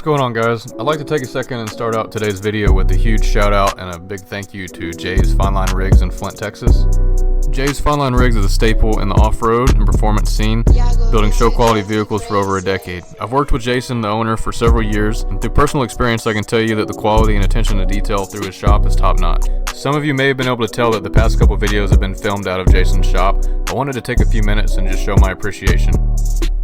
going on, guys? I'd like to take a second and start out today's video with a huge shout out and a big thank you to Jay's Fine Line Rigs in Flint, Texas. Jay's Fine Line Rigs is a staple in the off-road and performance scene, building show quality vehicles for over a decade. I've worked with Jason, the owner, for several years, and through personal experience I can tell you that the quality and attention to detail through his shop is top-notch. Some of you may have been able to tell that the past couple videos have been filmed out of Jason's shop. I wanted to take a few minutes and just show my appreciation.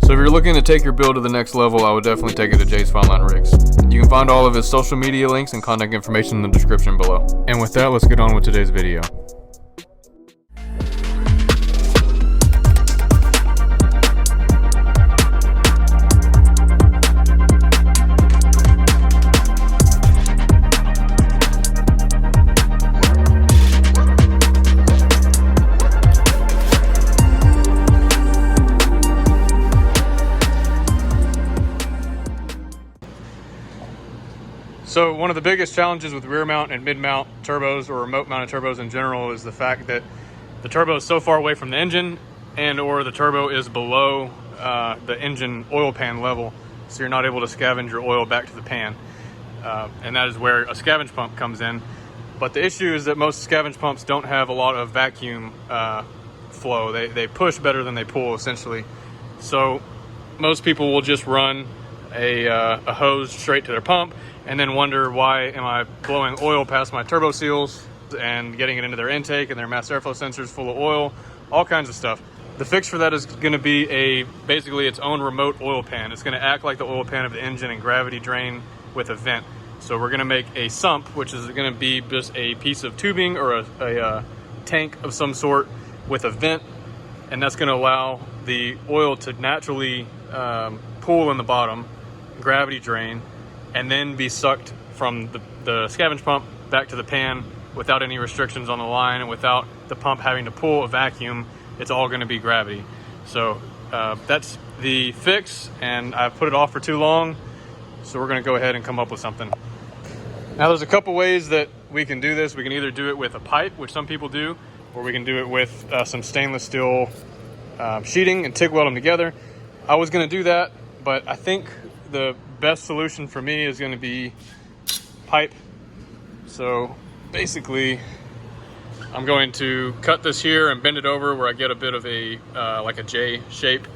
So if you're looking to take your build to the next level, I would definitely take it to Jay's Fine Line Rigs. You can find all of his social media links and contact information in the description below. And with that, let's get on with today's video. So one of the biggest challenges with rear mount and mid mount turbos, or remote mounted turbos in general, is the fact that the turbo is so far away from the engine, and or the turbo is below the engine oil pan level, so you're not able to scavenge your oil back to the pan. And that is where a scavenge pump comes in. But the issue is that most scavenge pumps don't have a lot of vacuum flow. They push better than they pull, essentially. So most people will just run a hose straight to their pump and then wonder, why am I blowing oil past my turbo seals and getting it into their intake and their mass airflow sensors full of oil, all kinds of stuff. The fix for that is going to be basically its own remote oil pan. It's going to act like the oil pan of the engine and gravity drain with a vent. So we're going to make a sump, which is going to be just a piece of tubing or a tank of some sort with a vent, and that's going to allow the oil to naturally pool in the bottom, gravity drain, and then be sucked from the scavenge pump back to the pan without any restrictions on the line and without the pump having to pull a vacuum. It's all going to be gravity. So that's the fix, and I've put it off for too long, so we're going to go ahead and come up with something. Now there's a couple ways that we can do this. We can either do it with a pipe, which some people do, or we can do it with some stainless steel sheeting and TIG weld them together. I was going to do that, but I think the best solution for me is going to be pipe. So basically I'm going to cut this here and bend it over where I get a bit of a like a J shape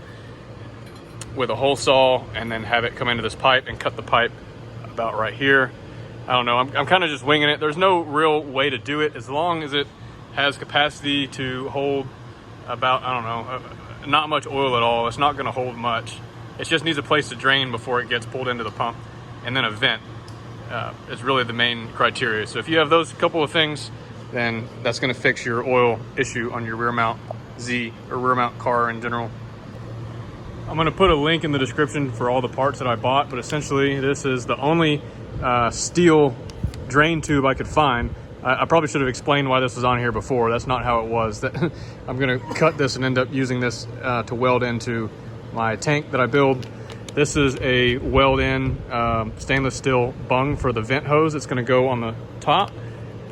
with a hole saw, and then have it come into this pipe and cut the pipe about right here. I don't know, I'm kind of just winging it. There's no real way to do it, as long as it has capacity to hold about, I don't know, not much oil at all. It's not going to hold much. It just needs a place to drain before it gets pulled into the pump, and then a vent is really the main criteria. So if you have those couple of things, then that's going to fix your oil issue on your rear mount Z, or rear mount car in general. I'm going to put a link in the description for all the parts that I bought, but essentially this is the only steel drain tube I could find. I probably should have explained why this was on here before. That's not how it was. I'm going to cut this and end up using this to weld into my tank that I build. This is a weld-in stainless steel bung for the vent hose. It's going to go on the top.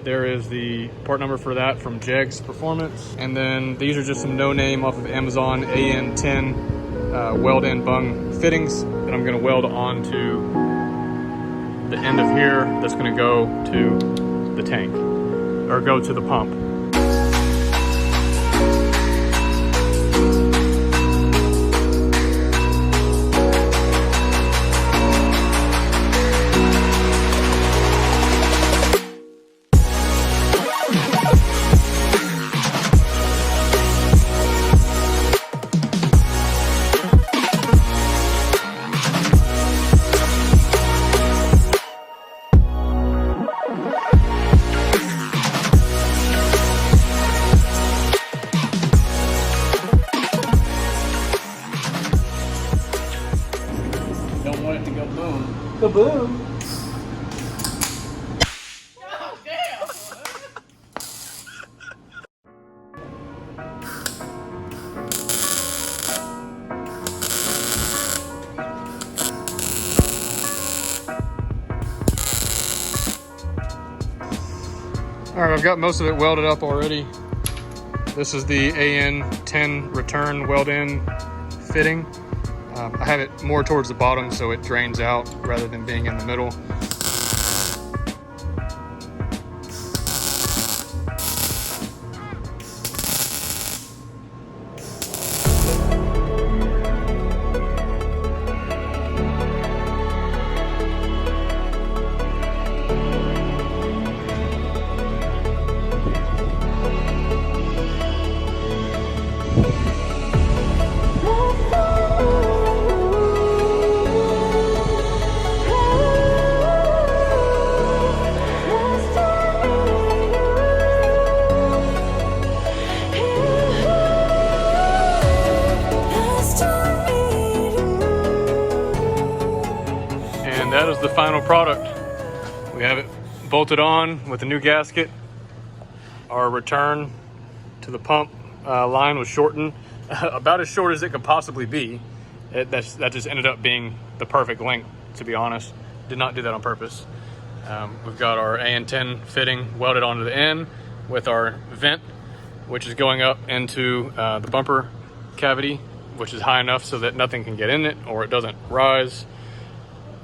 There is the part number for that from Jegs Performance. And then these are just some no-name off of Amazon AN10 weld-in bung fittings that I'm going to weld onto the end of here. That's going to go to the tank, or go to the pump. Don't want it to go boom. Kaboom! Oh, damn! All right, I've got most of it welded up already. This is the AN10 return weld-in fitting. I have it more towards the bottom so it drains out rather than being in the middle. That is the final product. We have it bolted on with a new gasket. Our return to the pump line was shortened about as short as it could possibly be. That just ended up being the perfect length, to be honest. Did not do that on purpose. We've got our AN10 fitting welded onto the end with our vent, which is going up into the bumper cavity, which is high enough so that nothing can get in it or it doesn't rise.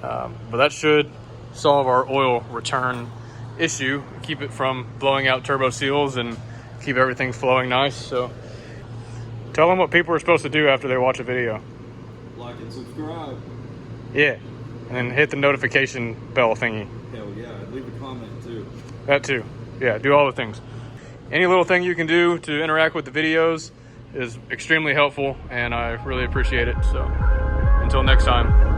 But that should solve our oil return issue, keep it from blowing out turbo seals and keep everything flowing nice. So tell them what people are supposed to do after they watch a video. Like and subscribe. Yeah, and then hit the notification bell thingy. Hell yeah, leave a comment too. That too. Yeah, do all the things. Any little thing you can do to interact with the videos is extremely helpful, and I really appreciate it. So until next time.